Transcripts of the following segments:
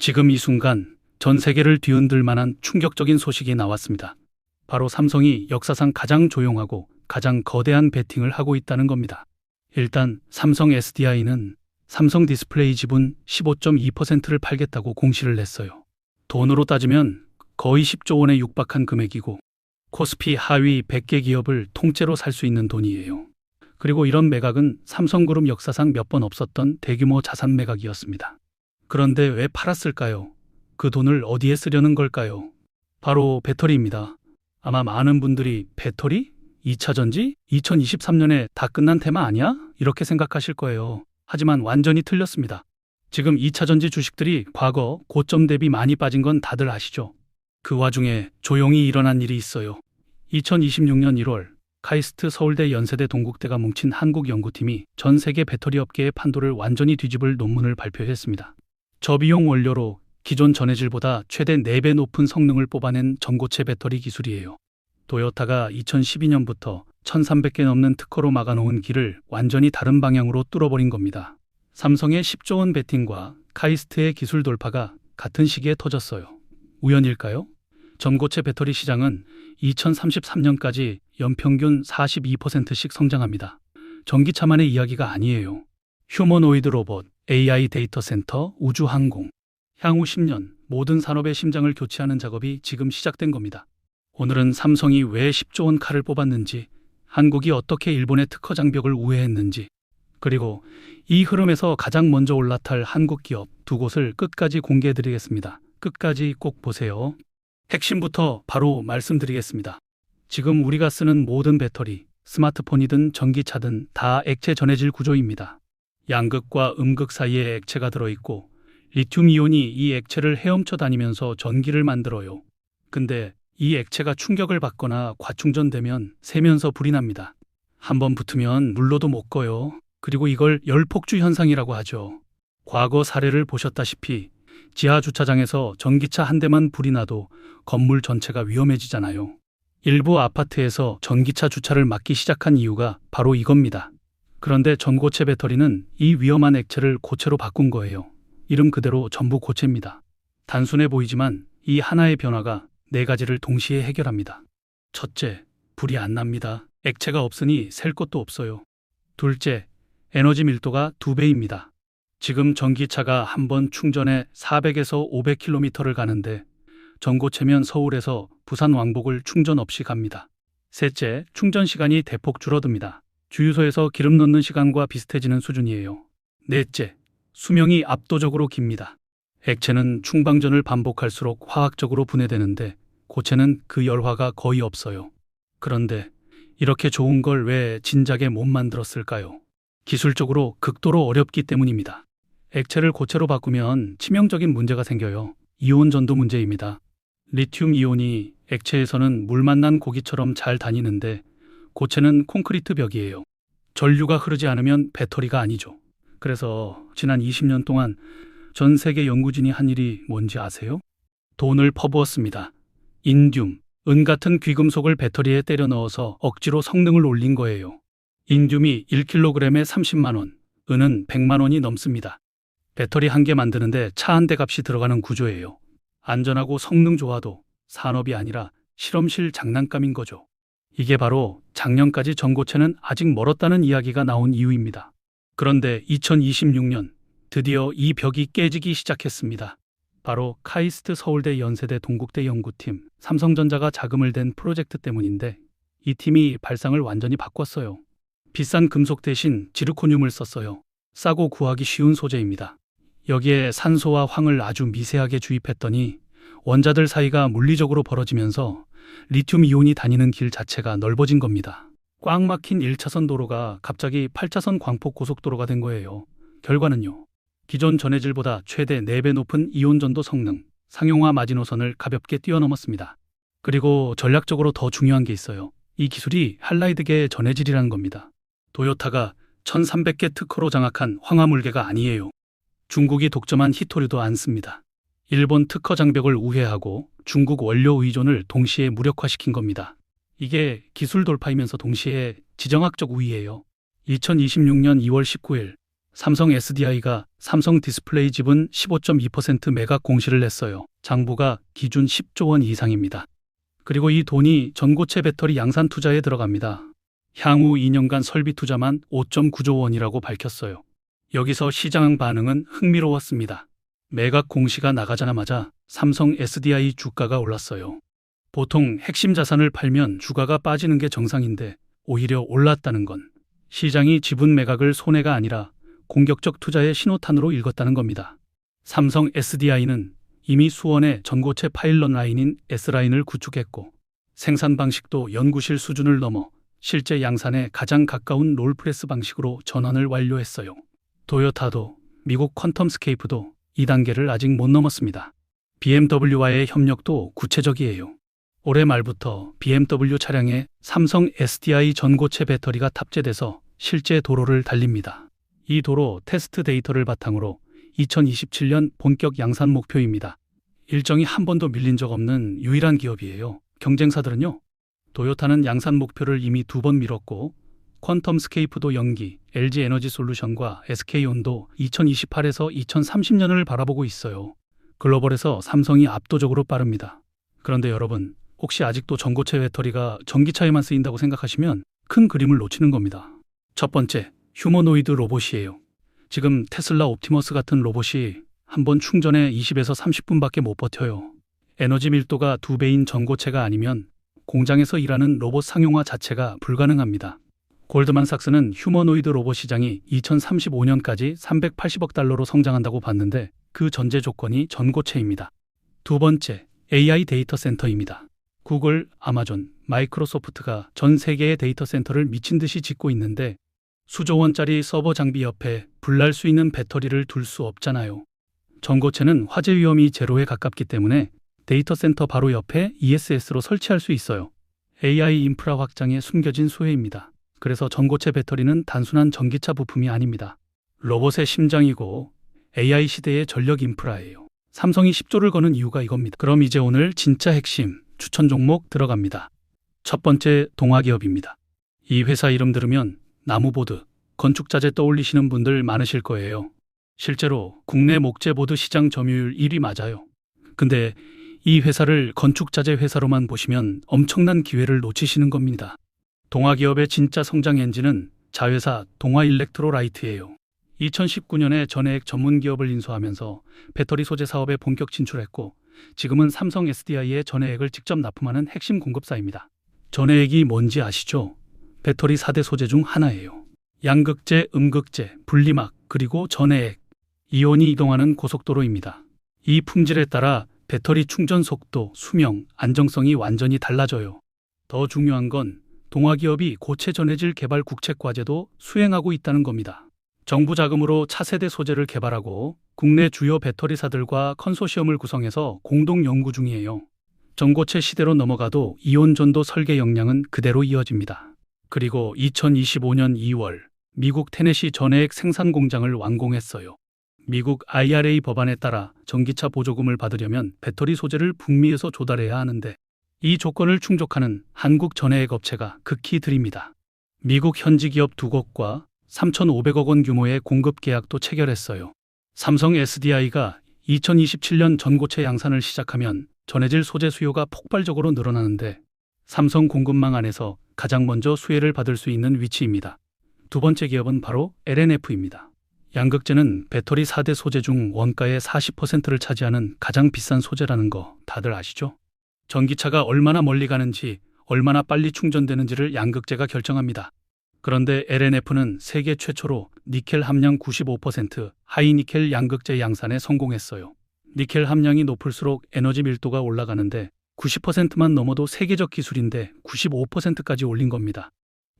지금 이 순간 전 세계를 뒤흔들 만한 충격적인 소식이 나왔습니다. 바로 삼성이 역사상 가장 조용하고 가장 거대한 베팅을 하고 있다는 겁니다. 일단 삼성 SDI는 삼성 디스플레이 지분 15.2%를 팔겠다고 공시를 냈어요. 돈으로 따지면 거의 10조 원에 육박한 금액이고 코스피 하위 100개 기업을 통째로 살 수 있는 돈이에요. 그리고 이런 매각은 삼성그룹 역사상 몇 번 없었던 대규모 자산 매각이었습니다. 그런데 왜 팔았을까요? 그 돈을 어디에 쓰려는 걸까요? 바로 배터리입니다. 아마 많은 분들이 배터리? 2차 전지? 2023년에 다 끝난 테마 아니야? 이렇게 생각하실 거예요. 하지만 완전히 틀렸습니다. 지금 2차 전지 주식들이 과거 고점 대비 많이 빠진 건 다들 아시죠? 그 와중에 조용히 일어난 일이 있어요. 2026년 1월 카이스트 서울대 연세대 동국대가 뭉친 한국연구팀이 전 세계 배터리 업계의 판도를 완전히 뒤집을 논문을 발표했습니다. 저비용 원료로 기존 전해질보다 최대 4배 높은 성능을 뽑아낸 전고체 배터리 기술이에요. 도요타가 2012년부터 1300개 넘는 특허로 막아놓은 길을 완전히 다른 방향으로 뚫어버린 겁니다. 삼성의 10조 원 베팅과 카이스트의 기술 돌파가 같은 시기에 터졌어요. 우연일까요? 전고체 배터리 시장은 2033년까지 연평균 42%씩 성장합니다. 전기차만의 이야기가 아니에요. 휴머노이드 로봇, AI 데이터 센터, 우주항공. 향후 10년 모든 산업의 심장을 교체하는 작업이 지금 시작된 겁니다. 오늘은 삼성이 왜 10조 원 칼을 뽑았는지, 한국이 어떻게 일본의 특허 장벽을 우회했는지, 그리고 이 흐름에서 가장 먼저 올라탈 한국 기업 두 곳을 끝까지 공개해드리겠습니다. 끝까지 꼭 보세요. 핵심부터 바로 말씀드리겠습니다. 지금 우리가 쓰는 모든 배터리, 스마트폰이든 전기차든 다 액체 전해질 구조입니다. 양극과 음극 사이에 액체가 들어있고 리튬이온이 이 액체를 헤엄쳐 다니면서 전기를 만들어요. 근데 이 액체가 충격을 받거나 과충전되면 새면서 불이 납니다. 한번 붙으면 물로도 못 꺼요. 그리고 이걸 열폭주 현상이라고 하죠. 과거 사례를 보셨다시피 지하 주차장에서 전기차 한 대만 불이 나도 건물 전체가 위험해지잖아요. 일부 아파트에서 전기차 주차를 막기 시작한 이유가 바로 이겁니다. 그런데 전고체 배터리는 이 위험한 액체를 고체로 바꾼 거예요. 이름 그대로 전부 고체입니다. 단순해 보이지만 이 하나의 변화가 4가지를 동시에 해결합니다. 첫째, 불이 안 납니다. 액체가 없으니 셀 것도 없어요. 둘째, 에너지 밀도가 2배입니다. 지금 전기차가 한 번 충전에 400에서 500km를 가는데 전고체면 서울에서 부산 왕복을 충전 없이 갑니다. 셋째, 충전 시간이 대폭 줄어듭니다. 주유소에서 기름 넣는 시간과 비슷해지는 수준이에요. 넷째, 수명이 압도적으로 깁니다. 액체는 충방전을 반복할수록 화학적으로 분해되는데 고체는 그 열화가 거의 없어요. 그런데 이렇게 좋은 걸 왜 진작에 못 만들었을까요? 기술적으로 극도로 어렵기 때문입니다. 액체를 고체로 바꾸면 치명적인 문제가 생겨요. 이온 전도 문제입니다. 리튬 이온이 액체에서는 물 만난 고기처럼 잘 다니는데 고체는 콘크리트 벽이에요. 전류가 흐르지 않으면 배터리가 아니죠. 그래서 지난 20년 동안 전 세계 연구진이 한 일이 뭔지 아세요? 돈을 퍼부었습니다. 인듐, 은 같은 귀금속을 배터리에 때려 넣어서 억지로 성능을 올린 거예요. 인듐이 1kg에 30만 원, 은은 100만 원이 넘습니다. 배터리 한 개 만드는데 차 한 대 값이 들어가는 구조예요. 안전하고 성능 좋아도 산업이 아니라 실험실 장난감인 거죠. 이게 바로 작년까지 전고체는 아직 멀었다는 이야기가 나온 이유입니다. 그런데 2026년 드디어 이 벽이 깨지기 시작했습니다. 바로 카이스트 서울대 연세대 동국대 연구팀, 삼성전자가 자금을 댄 프로젝트 때문인데 이 팀이 발상을 완전히 바꿨어요. 비싼 금속 대신 지르코늄을 썼어요. 싸고 구하기 쉬운 소재입니다. 여기에 산소와 황을 아주 미세하게 주입했더니 원자들 사이가 물리적으로 벌어지면서 리튬 이온이 다니는 길 자체가 넓어진 겁니다. 꽉 막힌 1차선 도로가 갑자기 8차선 광폭 고속도로가 된 거예요. 결과는요. 기존 전해질보다 최대 4배 높은 이온 전도 성능, 상용화 마지노선을 가볍게 뛰어넘었습니다. 그리고 전략적으로 더 중요한 게 있어요. 이 기술이 할라이드계의 전해질이라는 겁니다. 도요타가 1300개 특허로 장악한 황화물계가 아니에요. 중국이 독점한 히토류도 안 씁니다. 일본 특허 장벽을 우회하고 중국 원료 의존을 동시에 무력화시킨 겁니다. 이게 기술 돌파이면서 동시에 지정학적 우위예요. 2026년 2월 19일 삼성 SDI가 삼성 디스플레이 지분 15.2% 매각 공시를 냈어요. 장부가 기준 10조 원 이상입니다. 그리고 이 돈이 전고체 배터리 양산 투자에 들어갑니다. 향후 2년간 설비 투자만 5.9조 원이라고 밝혔어요. 여기서 시장 반응은 흥미로웠습니다. 매각 공시가 나가자마자 삼성 SDI 주가가 올랐어요. 보통 핵심 자산을 팔면 주가가 빠지는 게 정상인데 오히려 올랐다는 건 시장이 지분 매각을 손해가 아니라 공격적 투자의 신호탄으로 읽었다는 겁니다. 삼성 SDI는 이미 수원에 전고체 파일럿 라인인 S라인을 구축했고 생산 방식도 연구실 수준을 넘어 실제 양산에 가장 가까운 롤프레스 방식으로 전환을 완료했어요. 도요타도 미국 퀀텀스케이프도 이 단계를 아직 못 넘었습니다. BMW와의 협력도 구체적이에요. 올해 말부터 BMW 차량에 삼성 SDI 전고체 배터리가 탑재돼서 실제 도로를 달립니다. 이 도로 테스트 데이터를 바탕으로 2027년 본격 양산 목표입니다. 일정이 한 번도 밀린 적 없는 유일한 기업이에요. 경쟁사들은요. 도요타는 양산 목표를 이미 2번 미뤘고 퀀텀스케이프도 연기, LG에너지솔루션과 SK온도 2028에서 2030년을 바라보고 있어요. 글로벌에서 삼성이 압도적으로 빠릅니다. 그런데 여러분, 혹시 아직도 전고체 배터리가 전기차에만 쓰인다고 생각하시면 큰 그림을 놓치는 겁니다. 첫 번째, 휴머노이드 로봇이에요. 지금 테슬라 옵티머스 같은 로봇이 한번 충전에 20에서 30분밖에 못 버텨요. 에너지 밀도가 2배인 전고체가 아니면 공장에서 일하는 로봇 상용화 자체가 불가능합니다. 골드만삭스는 휴머노이드 로봇 시장이 2035년까지 380억 달러로 성장한다고 봤는데 그 전제 조건이 전고체입니다. 두 번째, AI 데이터 센터입니다. 구글, 아마존, 마이크로소프트가 전 세계의 데이터 센터를 미친 듯이 짓고 있는데 수조 원짜리 서버 장비 옆에 불날 수 있는 배터리를 둘 수 없잖아요. 전고체는 화재 위험이 제로에 가깝기 때문에 데이터 센터 바로 옆에 ESS로 설치할 수 있어요. AI 인프라 확장에 숨겨진 수혜입니다. 그래서 전고체 배터리는 단순한 전기차 부품이 아닙니다. 로봇의 심장이고 AI 시대의 전력 인프라예요. 삼성이 10조를 거는 이유가 이겁니다. 그럼 이제 오늘 진짜 핵심 추천 종목 들어갑니다. 첫 번째, 동화기업입니다. 이 회사 이름 들으면 나무보드, 건축자재 떠올리시는 분들 많으실 거예요. 실제로 국내 목재보드 시장 점유율 1위 맞아요. 근데 이 회사를 건축자재 회사로만 보시면 엄청난 기회를 놓치시는 겁니다. 동화기업의 진짜 성장 엔진은 자회사 동화일렉트로라이트예요. 2019년에 전해액 전문기업을 인수하면서 배터리 소재 사업에 본격 진출했고 지금은 삼성 SDI에 전해액을 직접 납품하는 핵심 공급사입니다. 전해액이 뭔지 아시죠? 배터리 4대 소재 중 하나예요. 양극재, 음극재, 분리막, 그리고 전해액, 이온이 이동하는 고속도로입니다. 이 품질에 따라 배터리 충전 속도, 수명, 안정성이 완전히 달라져요. 더 중요한 건 동화기업이 고체 전해질 개발 국책과제도 수행하고 있다는 겁니다. 정부 자금으로 차세대 소재를 개발하고 국내 주요 배터리사들과 컨소시엄을 구성해서 공동 연구 중이에요. 전고체 시대로 넘어가도 이온 전도 설계 역량은 그대로 이어집니다. 그리고 2025년 2월 미국 테네시 전해액 생산 공장을 완공했어요. 미국 IRA 법안에 따라 전기차 보조금을 받으려면 배터리 소재를 북미에서 조달해야 하는데 이 조건을 충족하는 한국 전해액 업체가 극히 드립니다. 미국 현지 기업 2곳과 3,500억 원 규모의 공급 계약도 체결했어요. 삼성 SDI가 2027년 전고체 양산을 시작하면 전해질 소재 수요가 폭발적으로 늘어나는데 삼성 공급망 안에서 가장 먼저 수혜를 받을 수 있는 위치입니다. 두 번째 기업은 바로 LNF입니다. 양극재는 배터리 4대 소재 중 원가의 40%를 차지하는 가장 비싼 소재라는 거 다들 아시죠? 전기차가 얼마나 멀리 가는지, 얼마나 빨리 충전되는지를 양극재가 결정합니다. 그런데 LNF는 세계 최초로 니켈 함량 95% 하이니켈 양극재 양산에 성공했어요. 니켈 함량이 높을수록 에너지 밀도가 올라가는데 90%만 넘어도 세계적 기술인데 95%까지 올린 겁니다.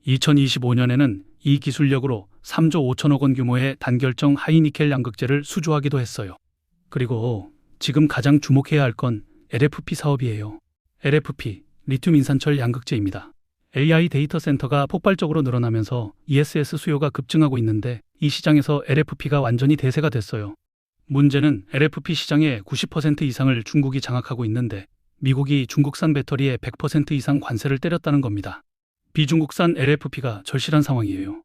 2025년에는 이 기술력으로 3조 5천억 원 규모의 단결정 하이니켈 양극재를 수주하기도 했어요. 그리고 지금 가장 주목해야 할 건 LFP 사업이에요. LFP, 리튬 인산철 양극재입니다. AI 데이터 센터가 폭발적으로 늘어나면서 ESS 수요가 급증하고 있는데 이 시장에서 LFP가 완전히 대세가 됐어요. 문제는 LFP 시장의 90% 이상을 중국이 장악하고 있는데 미국이 중국산 배터리에 100% 이상 관세를 때렸다는 겁니다. 비중국산 LFP가 절실한 상황이에요.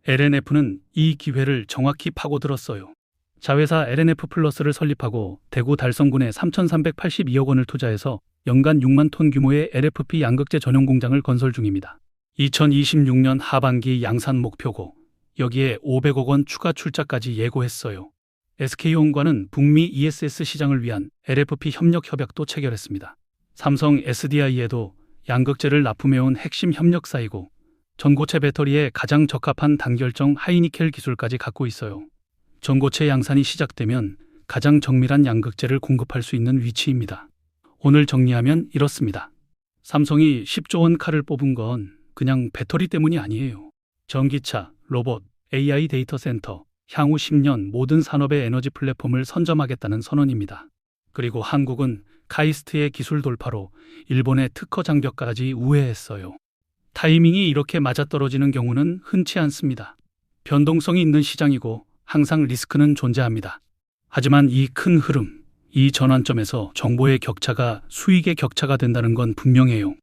LNF는 이 기회를 정확히 파고들었어요. 자회사 LNF 플러스를 설립하고 대구 달성군에 3,382억 원을 투자해서 연간 6만 톤 규모의 LFP 양극재 전용 공장을 건설 중입니다. 2026년 하반기 양산 목표고 여기에 500억 원 추가 출자까지 예고했어요. SK온과는 북미 ESS 시장을 위한 LFP 협력 협약도 체결했습니다. 삼성 SDI에도 양극재를 납품해온 핵심 협력사이고 전고체 배터리에 가장 적합한 단결정 하이니켈 기술까지 갖고 있어요. 전고체 양산이 시작되면 가장 정밀한 양극재를 공급할 수 있는 위치입니다. 오늘 정리하면 이렇습니다. 삼성이 10조 원 칼을 뽑은 건 그냥 배터리 때문이 아니에요. 전기차, 로봇, AI 데이터 센터, 향후 10년 모든 산업의 에너지 플랫폼을 선점하겠다는 선언입니다. 그리고 한국은 카이스트의 기술 돌파로 일본의 특허 장벽까지 우회했어요. 타이밍이 이렇게 맞아떨어지는 경우는 흔치 않습니다. 변동성이 있는 시장이고 항상 리스크는 존재합니다. 하지만 이 큰 흐름, 이 전환점에서 정보의 격차가 수익의 격차가 된다는 건 분명해요.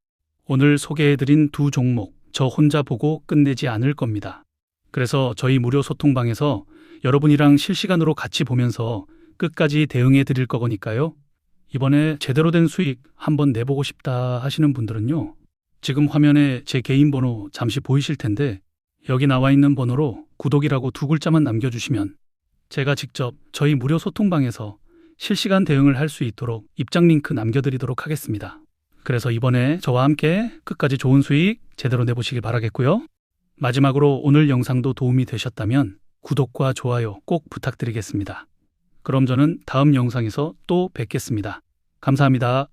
오늘 소개해드린 두 종목, 저 혼자 보고 끝내지 않을 겁니다. 그래서 저희 무료 소통방에서 여러분이랑 실시간으로 같이 보면서 끝까지 대응해 드릴 거니까요. 이번에 제대로 된 수익 한번 내보고 싶다 하시는 분들은요. 지금 화면에 제 개인 번호 잠시 보이실 텐데 여기 나와 있는 번호로 구독이라고 두 글자만 남겨주시면 제가 직접 저희 무료 소통방에서 실시간 대응을 할 수 있도록 입장 링크 남겨드리도록 하겠습니다. 그래서 이번에 저와 함께 끝까지 좋은 수익 제대로 내보시길 바라겠고요. 마지막으로 오늘 영상도 도움이 되셨다면 구독과 좋아요 꼭 부탁드리겠습니다. 그럼 저는 다음 영상에서 또 뵙겠습니다. 감사합니다.